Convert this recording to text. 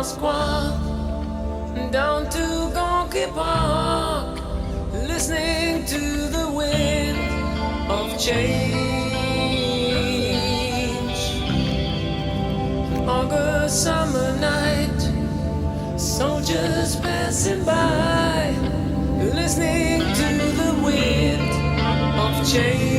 Moskwa, down to Gonky Park, listening to the wind of change. August summer night, soldiers passing by, listening to the wind of change.